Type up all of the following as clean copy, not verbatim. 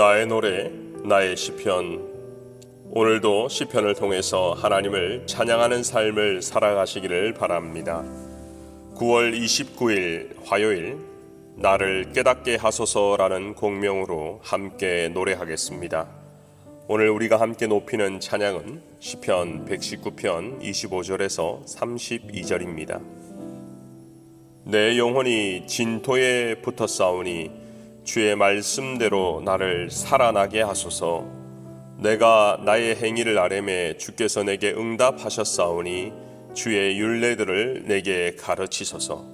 나의 노래, 나의 시편. 오늘도 시편을 통해서 하나님을 찬양하는 삶을 살아가시기를 바랍니다. 9월 29일 화요일, 나를 깨닫게 하소서라는 곡명으로 함께 노래하겠습니다. 오늘 우리가 함께 높이는 찬양은 시편 119편 25절에서 32절입니다. 내 영혼이 진토에 붙어 싸우니 주의 말씀대로 나를 살아나게 하소서. 내가 나의 행위를 아뢰매 주께서 내게 응답하셨사오니 주의 율례들을 내게 가르치소서.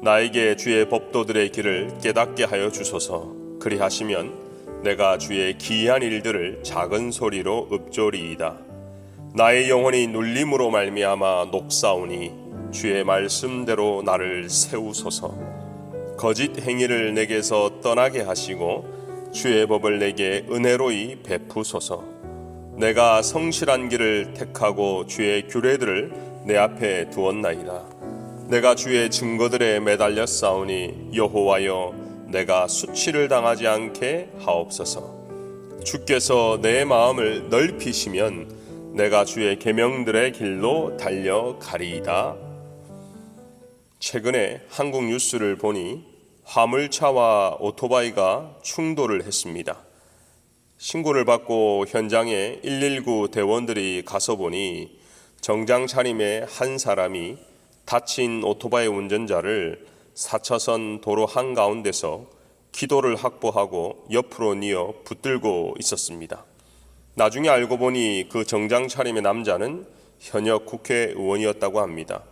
나에게 주의 법도들의 길을 깨닫게 하여 주소서. 그리하시면 내가 주의 기이한 일들을 작은 소리로 읊조리이다. 나의 영혼이 눌림으로 말미암아 녹사오니 주의 말씀대로 나를 세우소서. 거짓 행위를 내게서 떠나게 하시고 주의 법을 내게 은혜로이 베푸소서. 내가 성실한 길을 택하고 주의 규례들을 내 앞에 두었나이다. 내가 주의 증거들에 매달려 싸우니 여호와여, 내가 수치를 당하지 않게 하옵소서. 주께서 내 마음을 넓히시면 내가 주의 계명들의 길로 달려가리이다. 최근에 한국 뉴스를 보니 화물차와 오토바이가 충돌을 했습니다. 신고를 받고 현장에 119 대원들이 가서 보니 정장 차림의 한 사람이 다친 오토바이 운전자를 4차선 도로 한가운데서 기도를 확보하고 옆으로 뉘어 붙들고 있었습니다. 나중에 알고 보니 그 정장 차림의 남자는 현역 국회의원이었다고 합니다.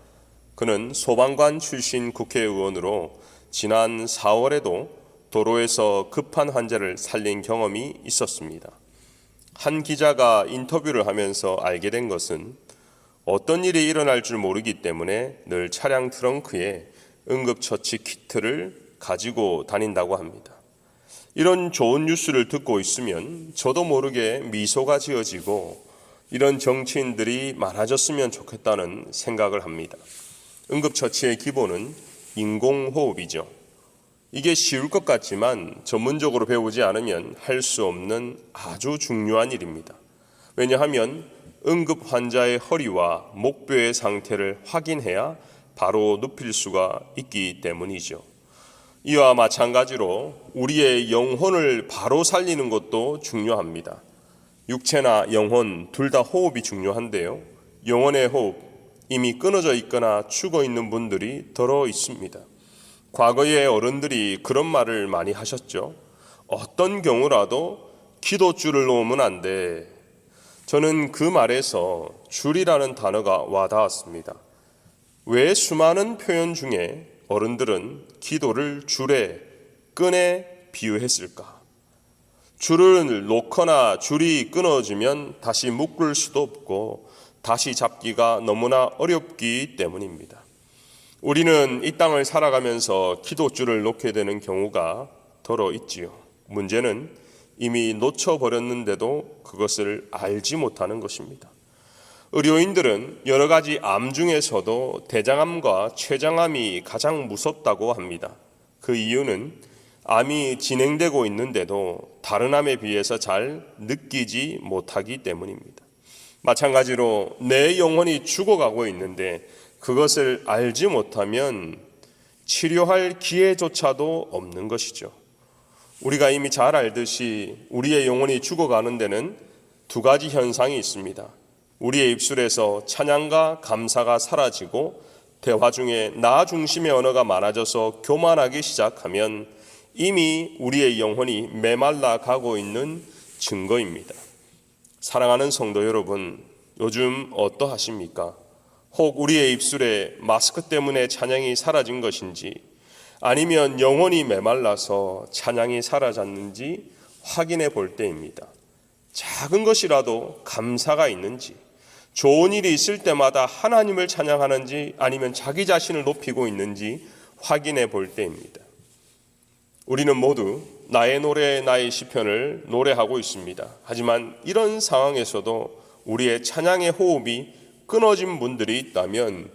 그는 소방관 출신 국회의원으로 지난 4월에도 도로에서 급한 환자를 살린 경험이 있었습니다. 한 기자가 인터뷰를 하면서 알게 된 것은 어떤 일이 일어날 줄 모르기 때문에 늘 차량 트렁크에 응급처치 키트를 가지고 다닌다고 합니다. 이런 좋은 뉴스를 듣고 있으면 저도 모르게 미소가 지어지고 이런 정치인들이 많아졌으면 좋겠다는 생각을 합니다. 응급처치의 기본은 인공호흡이죠. 이게 쉬울 것 같지만 전문적으로 배우지 않으면 할 수 없는 아주 중요한 일입니다. 왜냐하면 응급 환자의 허리와 목뼈의 상태를 확인해야 바로 눕힐 수가 있기 때문이죠. 이와 마찬가지로 우리의 영혼을 바로 살리는 것도 중요합니다. 육체나 영혼 둘 다 호흡이 중요한데요. 영혼의 호흡, 이미 끊어져 있거나 죽어 있는 분들이 더러 있습니다. 과거의 어른들이 그런 말을 많이 하셨죠. 어떤 경우라도 기도줄을 놓으면 안 돼. 저는 그 말에서 줄이라는 단어가 와닿았습니다. 왜 수많은 표현 중에 어른들은 기도를 줄에, 끈에 비유했을까? 줄을 놓거나 줄이 끊어지면 다시 묶을 수도 없고 다시 잡기가 너무나 어렵기 때문입니다. 우리는 이 땅을 살아가면서 기도줄을 놓게 되는 경우가 더러 있지요. 문제는 이미 놓쳐버렸는데도 그것을 알지 못하는 것입니다. 의료인들은 여러 가지 암 중에서도 대장암과 췌장암이 가장 무섭다고 합니다. 그 이유는 암이 진행되고 있는데도 다른 암에 비해서 잘 느끼지 못하기 때문입니다. 마찬가지로 내 영혼이 죽어가고 있는데 그것을 알지 못하면 치료할 기회조차도 없는 것이죠. 우리가 이미 잘 알듯이 우리의 영혼이 죽어가는 데는 두 가지 현상이 있습니다. 우리의 입술에서 찬양과 감사가 사라지고 대화 중에 나 중심의 언어가 많아져서 교만하기 시작하면 이미 우리의 영혼이 메말라 가고 있는 증거입니다. 사랑하는 성도 여러분, 요즘 어떠하십니까? 혹 우리의 입술에 마스크 때문에 찬양이 사라진 것인지 아니면 영혼이 메말라서 찬양이 사라졌는지 확인해 볼 때입니다. 작은 것이라도 감사가 있는지, 좋은 일이 있을 때마다 하나님을 찬양하는지 아니면 자기 자신을 높이고 있는지 확인해 볼 때입니다. 우리는 모두 나의 노래, 나의 시편을 노래하고 있습니다. 하지만 이런 상황에서도 우리의 찬양의 호흡이 끊어진 분들이 있다면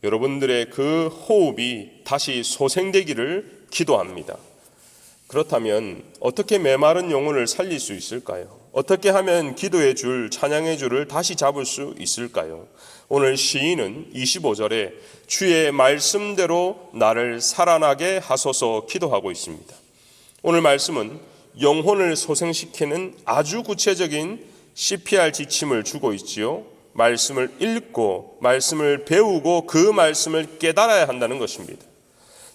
여러분들의 그 호흡이 다시 소생되기를 기도합니다. 그렇다면 어떻게 메마른 영혼을 살릴 수 있을까요? 어떻게 하면 기도의 줄, 찬양의 줄을 다시 잡을 수 있을까요? 오늘 시인은 25절에 주의 말씀대로 나를 살아나게 하소서 기도하고 있습니다. 오늘 말씀은 영혼을 소생시키는 아주 구체적인 CPR 지침을 주고 있지요. 말씀을 읽고 말씀을 배우고 그 말씀을 깨달아야 한다는 것입니다.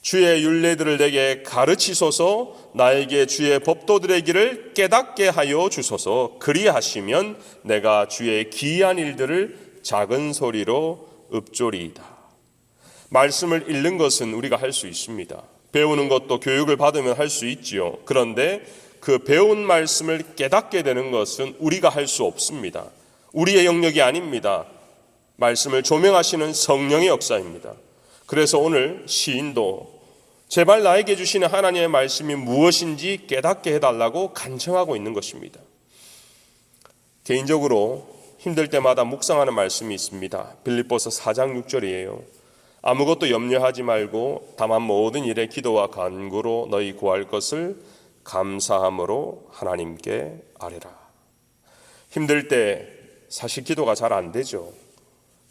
주의 율례들을 내게 가르치소서, 나에게 주의 법도들의 길을 깨닫게 하여 주소서. 그리하시면 내가 주의 기이한 일들을 작은 소리로 읊조리이다. 말씀을 읽는 것은 우리가 할 수 있습니다. 배우는 것도 교육을 받으면 할 수 있지요. 그런데 그 배운 말씀을 깨닫게 되는 것은 우리가 할 수 없습니다. 우리의 영역이 아닙니다. 말씀을 조명하시는 성령의 역사입니다. 그래서 오늘 시인도 제발 나에게 주시는 하나님의 말씀이 무엇인지 깨닫게 해달라고 간청하고 있는 것입니다. 개인적으로 힘들 때마다 묵상하는 말씀이 있습니다. 빌립보서 4장 6절이에요. 아무것도 염려하지 말고 다만 모든 일에 기도와 간구로 너희 구할 것을 감사함으로 하나님께 아뢰라. 힘들 때 사실 기도가 잘 안 되죠.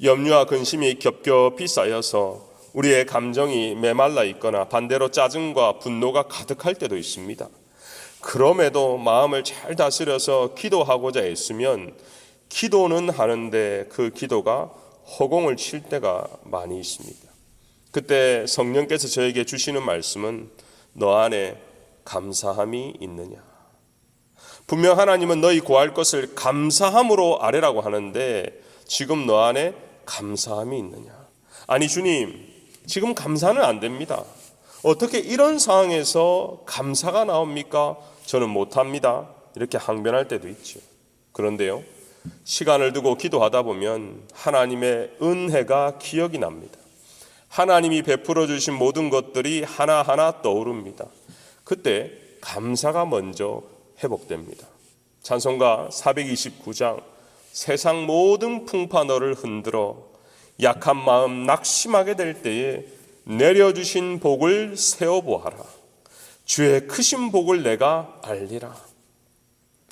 염려와 근심이 겹겹이 쌓여서 우리의 감정이 메말라 있거나 반대로 짜증과 분노가 가득할 때도 있습니다. 그럼에도 마음을 잘 다스려서 기도하고자 했으면 기도는 하는데 그 기도가 허공을 칠 때가 많이 있습니다. 그때 성령께서 저에게 주시는 말씀은 너 안에 감사함이 있느냐. 분명 하나님은 너희 구할 것을 감사함으로 아뢰라고 하는데 지금 너 안에 감사함이 있느냐. 아니 주님, 지금 감사는 안 됩니다. 어떻게 이런 상황에서 감사가 나옵니까? 저는 못합니다. 이렇게 항변할 때도 있죠. 그런데요, 시간을 두고 기도하다 보면 하나님의 은혜가 기억이 납니다. 하나님이 베풀어 주신 모든 것들이 하나하나 떠오릅니다. 그때 감사가 먼저 회복됩니다. 찬송가 429장 세상 모든 풍파 너를 흔들어 약한 마음 낙심하게 될 때에 내려주신 복을 세어보아라. 주의 크신 복을 내가 알리라.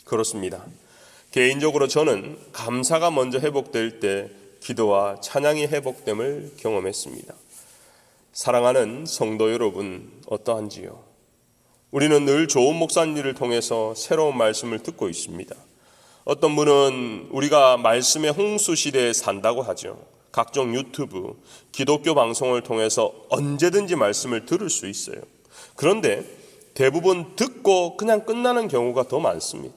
그렇습니다. 개인적으로 저는 감사가 먼저 회복될 때 기도와 찬양이 회복됨을 경험했습니다. 사랑하는 성도 여러분, 어떠한지요? 우리는 늘 좋은 목사님을 통해서 새로운 말씀을 듣고 있습니다. 어떤 분은 우리가 말씀의 홍수 시대에 산다고 하죠. 각종 유튜브, 기독교 방송을 통해서 언제든지 말씀을 들을 수 있어요. 그런데 대부분 듣고 그냥 끝나는 경우가 더 많습니다.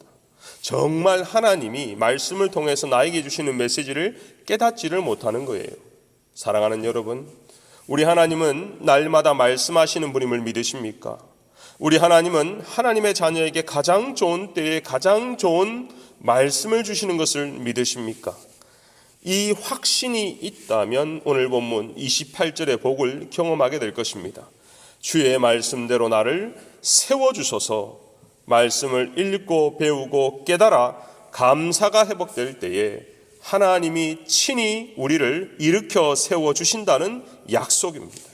정말 하나님이 말씀을 통해서 나에게 주시는 메시지를 깨닫지를 못하는 거예요. 사랑하는 여러분, 우리 하나님은 날마다 말씀하시는 분임을 믿으십니까? 우리 하나님은 하나님의 자녀에게 가장 좋은 때에 가장 좋은 말씀을 주시는 것을 믿으십니까? 이 확신이 있다면 오늘 본문 28절의 복을 경험하게 될 것입니다. 주의 말씀대로 나를 세워주소서. 말씀을 읽고 배우고 깨달아 감사가 회복될 때에 하나님이 친히 우리를 일으켜 세워주신다는 약속입니다.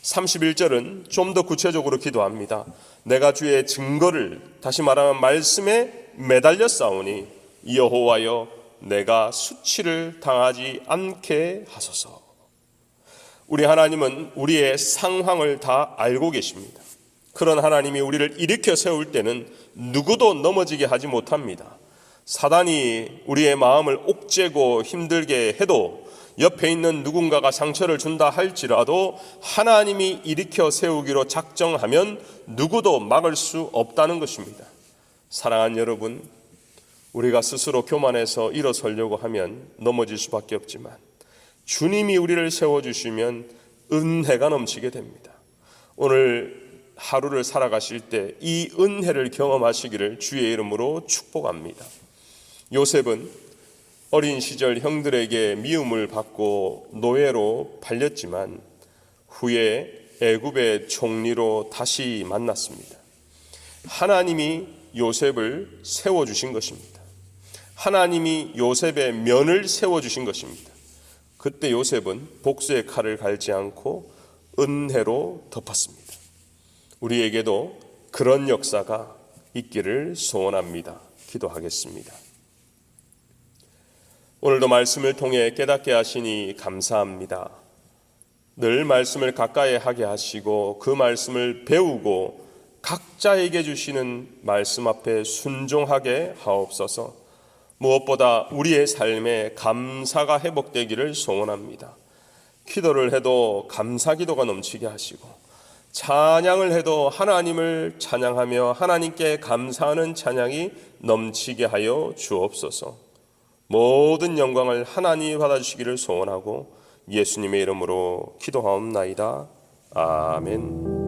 31절은 좀 더 구체적으로 기도합니다. 내가 주의 증거를, 다시 말하면 말씀에 매달려 싸우니 여호와여 내가 수치를 당하지 않게 하소서. 우리 하나님은 우리의 상황을 다 알고 계십니다. 그런 하나님이 우리를 일으켜 세울 때는 누구도 넘어지게 하지 못합니다. 사단이 우리의 마음을 옥죄고 힘들게 해도 옆에 있는 누군가가 상처를 준다 할지라도 하나님이 일으켜 세우기로 작정하면 누구도 막을 수 없다는 것입니다. 사랑하는 여러분, 우리가 스스로 교만해서 일어서려고 하면 넘어질 수밖에 없지만 주님이 우리를 세워주시면 은혜가 넘치게 됩니다. 오늘 하루를 살아가실 때 이 은혜를 경험하시기를 주의 이름으로 축복합니다. 요셉은 어린 시절 형들에게 미움을 받고 노예로 팔렸지만 후에 애굽의 총리로 다시 만났습니다. 하나님이 요셉을 세워주신 것입니다. 하나님이 요셉의 면을 세워주신 것입니다. 그때 요셉은 복수의 칼을 갈지 않고 은혜로 덮었습니다. 우리에게도 그런 역사가 있기를 소원합니다. 기도하겠습니다. 오늘도 말씀을 통해 깨닫게 하시니 감사합니다. 늘 말씀을 가까이 하게 하시고 그 말씀을 배우고 각자에게 주시는 말씀 앞에 순종하게 하옵소서. 무엇보다 우리의 삶에 감사가 회복되기를 소원합니다. 기도를 해도 감사 기도가 넘치게 하시고, 찬양을 해도 하나님을 찬양하며 하나님께 감사하는 찬양이 넘치게 하여 주옵소서. 모든 영광을 하나님이 받아주시기를 소원하고 예수님의 이름으로 기도하옵나이다. 아멘.